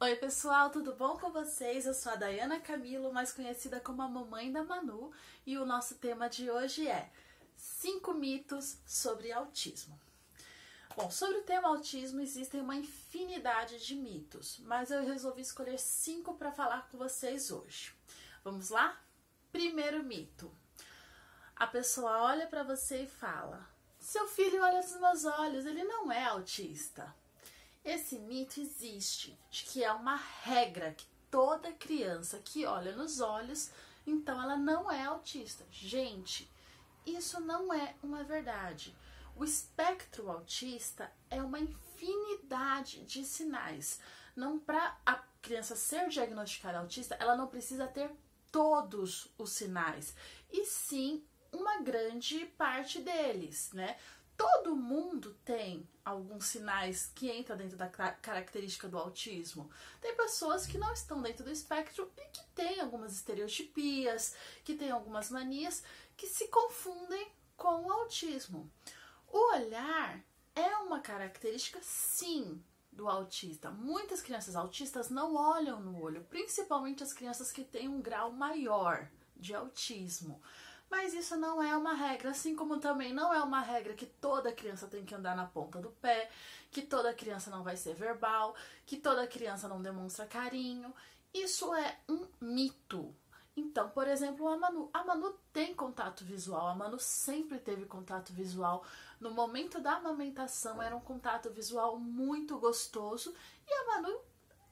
Oi pessoal, tudo bom com vocês? Eu sou a Dayana Camilo, mais conhecida como a mamãe da Manu, e o nosso tema de hoje é 5 mitos sobre autismo. Bom, sobre o tema autismo existem uma infinidade de mitos, mas eu resolvi escolher 5 para falar com vocês hoje. Vamos lá? Primeiro mito. A pessoa olha para você e fala: seu filho olha nos meus olhos, ele não é autista. Esse mito existe, de que é uma regra que toda criança que olha nos olhos, então ela não é autista. Gente, isso não é uma verdade. O espectro autista é uma infinidade de sinais. Não, para a criança ser diagnosticada autista, ela não precisa ter todos os sinais, e sim uma grande parte deles, né? Todo mundo tem alguns sinais que entram dentro da característica do autismo. Tem pessoas que não estão dentro do espectro e que têm algumas estereotipias, que têm algumas manias que se confundem com o autismo. O olhar é uma característica, sim, do autista. Muitas crianças autistas não olham no olho, principalmente as crianças que têm um grau maior de autismo. Mas isso não é uma regra, assim como também não é uma regra que toda criança tem que andar na ponta do pé, que toda criança não vai ser verbal, que toda criança não demonstra carinho. Isso é um mito. Então, por exemplo, a Manu tem contato visual, a Manu sempre teve contato visual. No momento da amamentação era um contato visual muito gostoso, e a Manu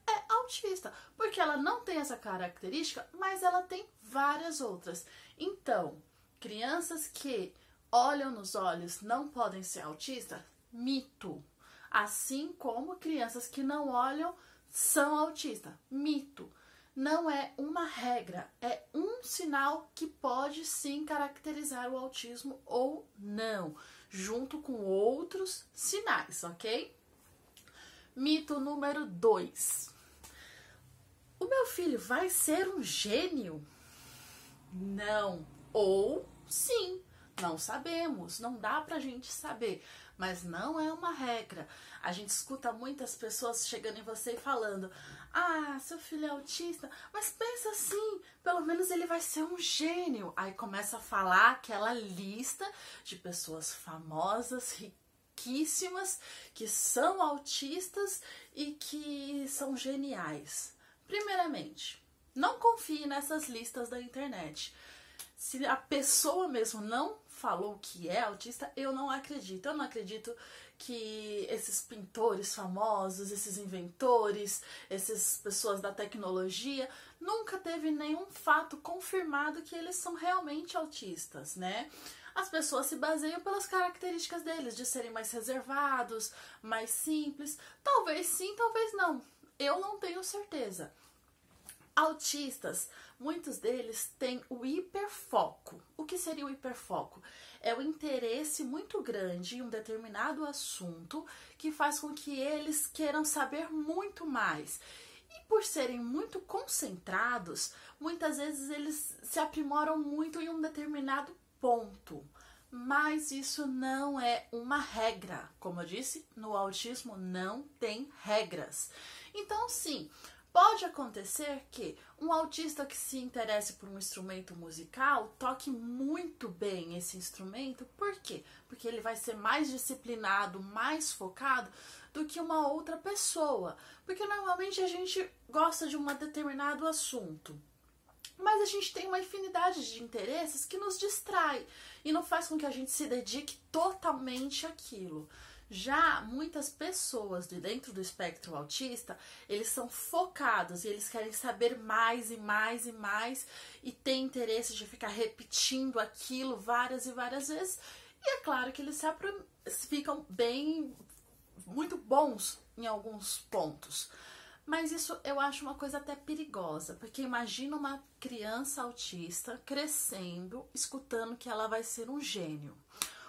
é autista, porque ela não tem essa característica, mas ela tem várias outras. Então, crianças que olham nos olhos não podem ser autistas? Mito. Assim como crianças que não olham são autistas? Mito. Não é uma regra, é um sinal que pode sim caracterizar o autismo ou não, junto com outros sinais, ok? Mito número 2. O meu filho vai ser um gênio? Não. Ou sim, não sabemos, não dá pra gente saber, mas não é uma regra. A gente escuta muitas pessoas chegando em você e falando: ah, seu filho é autista, mas pensa assim, pelo menos ele vai ser um gênio. Aí começa a falar aquela lista de pessoas famosas, riquíssimas, que são autistas e que são geniais. Primeiramente, não confie nessas listas da internet. Se a pessoa mesmo não falou que é autista, eu não acredito. Eu não acredito que esses pintores famosos, esses inventores, essas pessoas da tecnologia, nunca teve nenhum fato confirmado que eles são realmente autistas, né? As pessoas se baseiam pelas características deles, de serem mais reservados, mais simples. Talvez sim, talvez não. Eu não tenho certeza. Autistas, muitos deles têm o hiperfoco. O que seria o hiperfoco? É o interesse muito grande em um determinado assunto que faz com que eles queiram saber muito mais. E por serem muito concentrados, muitas vezes eles se aprimoram muito em um determinado ponto. Mas isso não é uma regra. Como eu disse, no autismo não tem regras. Então, sim, pode acontecer que um autista que se interesse por um instrumento musical toque muito bem esse instrumento. Por quê? Porque ele vai ser mais disciplinado, mais focado do que uma outra pessoa. Porque normalmente a gente gosta de um determinado assunto, mas a gente tem uma infinidade de interesses que nos distrai e não faz com que a gente se dedique totalmente àquilo. Já muitas pessoas de dentro do espectro autista, eles são focados e eles querem saber mais e mais e mais e têm interesse de ficar repetindo aquilo várias e várias vezes. E é claro que eles ficam muito bons em alguns pontos. Mas isso eu acho uma coisa até perigosa, porque imagina uma criança autista crescendo, escutando que ela vai ser um gênio.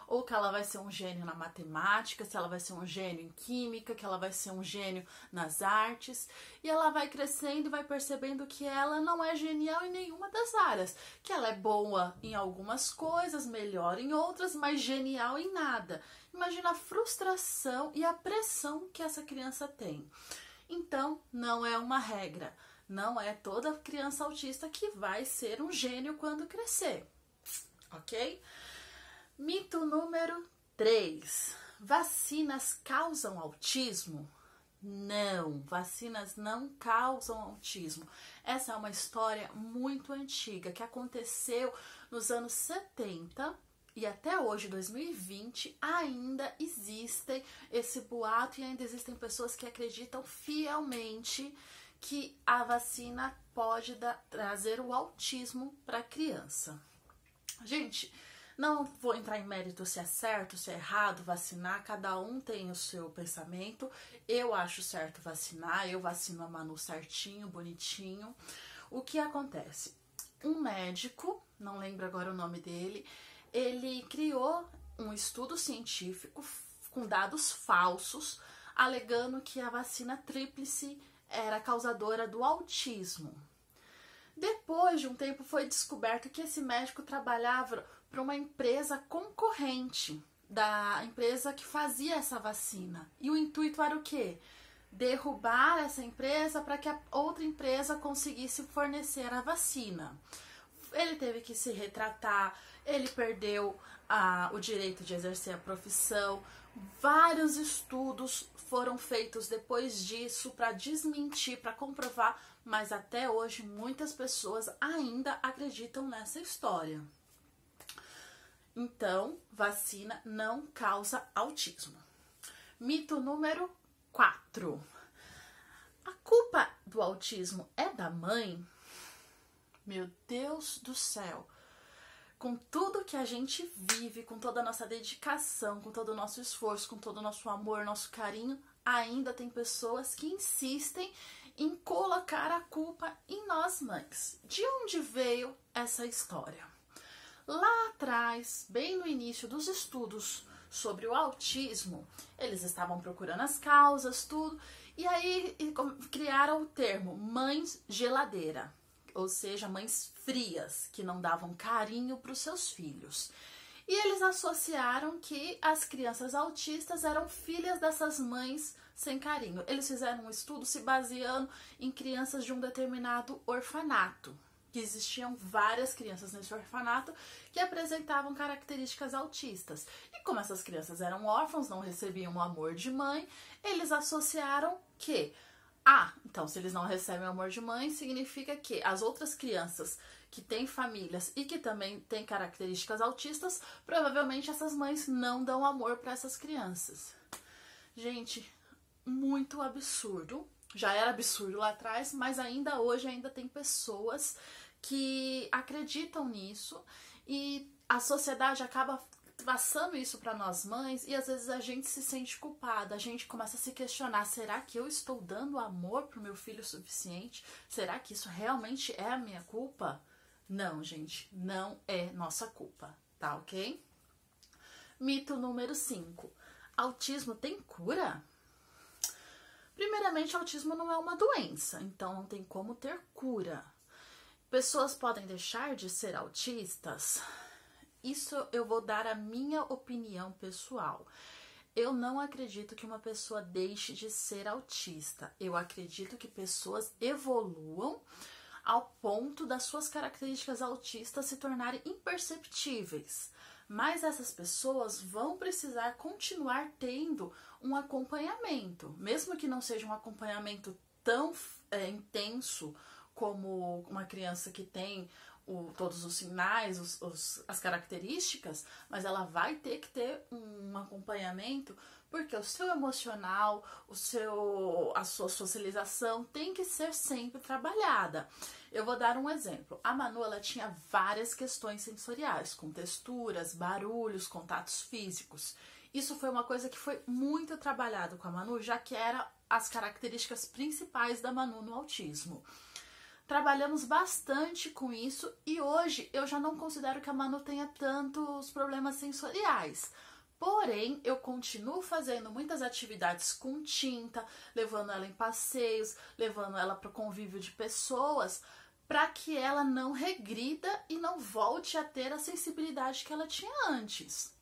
Ou que ela vai ser um gênio na matemática, se ela vai ser um gênio em química, que ela vai ser um gênio nas artes. E ela vai crescendo e vai percebendo que ela não é genial em nenhuma das áreas. Que ela é boa em algumas coisas, melhor em outras, mas genial em nada. Imagina a frustração e a pressão que essa criança tem. Então, não é uma regra. Não é toda criança autista que vai ser um gênio quando crescer, ok? Mito número 3. Vacinas causam autismo? Não, vacinas não causam autismo. Essa é uma história muito antiga que aconteceu nos anos 70 e até hoje, 2020, ainda existem esse boato e ainda existem pessoas que acreditam fielmente que a vacina pode trazer o autismo para a criança. Gente, não vou entrar em mérito se é certo, se é errado vacinar, cada um tem o seu pensamento. Eu acho certo vacinar, eu vacino a Manu certinho, bonitinho. O que acontece? Um médico, não lembro agora o nome dele, ele criou um estudo científico com dados falsos, alegando que a vacina tríplice era causadora do autismo. Depois de um tempo foi descoberto que esse médico trabalhava para uma empresa concorrente da empresa que fazia essa vacina. E o intuito era o quê? Derrubar essa empresa para que a outra empresa conseguisse fornecer a vacina. Ele teve que se retratar, ele perdeu o direito de exercer a profissão. Vários estudos foram feitos depois disso para desmentir, para comprovar, mas até hoje muitas pessoas ainda acreditam nessa história. Então, vacina não causa autismo. Mito número 4. A culpa do autismo é da mãe? Meu Deus do céu! Com tudo que a gente vive, com toda a nossa dedicação, com todo o nosso esforço, com todo o nosso amor, nosso carinho, ainda tem pessoas que insistem em colocar a culpa em nós mães. De onde veio essa história? Lá atrás, bem no início dos estudos sobre o autismo, eles estavam procurando as causas, tudo, e aí criaram o termo mães geladeira, ou seja, mães frias, que não davam carinho para os seus filhos. E eles associaram que as crianças autistas eram filhas dessas mães sem carinho. Eles fizeram um estudo se baseando em crianças de um determinado orfanato, que existiam várias crianças nesse orfanato que apresentavam características autistas. E como essas crianças eram órfãos, não recebiam o amor de mãe, eles associaram que então se eles não recebem o amor de mãe, significa que as outras crianças que têm famílias e que também têm características autistas, provavelmente essas mães não dão amor para essas crianças. Gente, muito absurdo. Já era absurdo lá atrás, mas ainda hoje ainda tem pessoas que acreditam nisso e a sociedade acaba passando isso para nós mães e às vezes a gente se sente culpada, a gente começa a se questionar, será que eu estou dando amor pro meu filho o suficiente? Será que isso realmente é a minha culpa? Não, gente, não é nossa culpa, tá ok? Mito número 5. Autismo tem cura? Primeiramente, autismo não é uma doença, então não tem como ter cura. Pessoas podem deixar de ser autistas? Isso eu vou dar a minha opinião pessoal. Eu não acredito que uma pessoa deixe de ser autista. Eu acredito que pessoas evoluam ao ponto das suas características autistas se tornarem imperceptíveis. Mas essas pessoas vão precisar continuar tendo um acompanhamento, mesmo que não seja um acompanhamento tão intenso como uma criança que tem todos os sinais, as características, mas ela vai ter que ter um acompanhamento, porque o seu emocional, a sua socialização tem que ser sempre trabalhada. Eu vou dar um exemplo. A Manu, ela tinha várias questões sensoriais, com texturas, barulhos, contatos físicos. Isso foi uma coisa que foi muito trabalhado com a Manu, já que eram as características principais da Manu no autismo. Trabalhamos bastante com isso e hoje eu já não considero que a Manu tenha tantos problemas sensoriais. Porém, eu continuo fazendo muitas atividades com tinta, levando ela em passeios, levando ela para o convívio de pessoas, para que ela não regrida e não volte a ter a sensibilidade que ela tinha antes.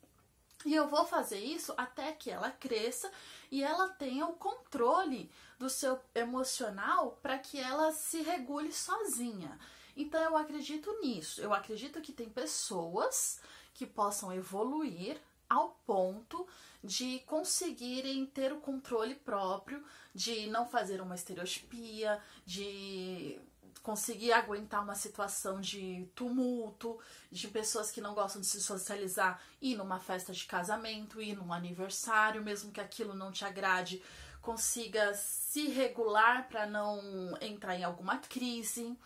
E eu vou fazer isso até que ela cresça e ela tenha o controle do seu emocional para que ela se regule sozinha. Então eu acredito nisso. Eu acredito que tem pessoas que possam evoluir ao ponto de conseguirem ter o controle próprio, de não fazer uma estereotipia, de conseguir aguentar uma situação de tumulto, de pessoas que não gostam de se socializar, ir numa festa de casamento, ir num aniversário, mesmo que aquilo não te agrade, consiga se regular para não entrar em alguma crise.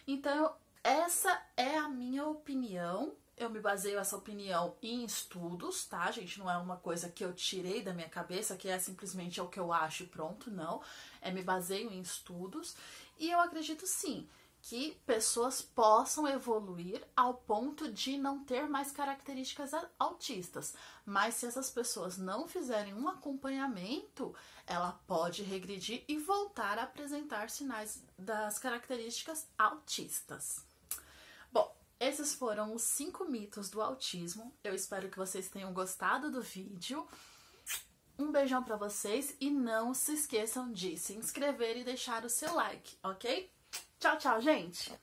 Então, essa é a minha opinião. Eu me baseio essa opinião em estudos, tá, gente? Não é uma coisa que eu tirei da minha cabeça, que é simplesmente o que eu acho e pronto, não. Me baseio em estudos. E eu acredito, sim, que pessoas possam evoluir ao ponto de não ter mais características autistas. Mas se essas pessoas não fizerem um acompanhamento, ela pode regredir e voltar a apresentar sinais das características autistas. Bom, esses foram os 5 mitos do autismo. Eu espero que vocês tenham gostado do vídeo. Um beijão pra vocês e não se esqueçam de se inscrever e deixar o seu like, ok? Tchau, tchau, gente!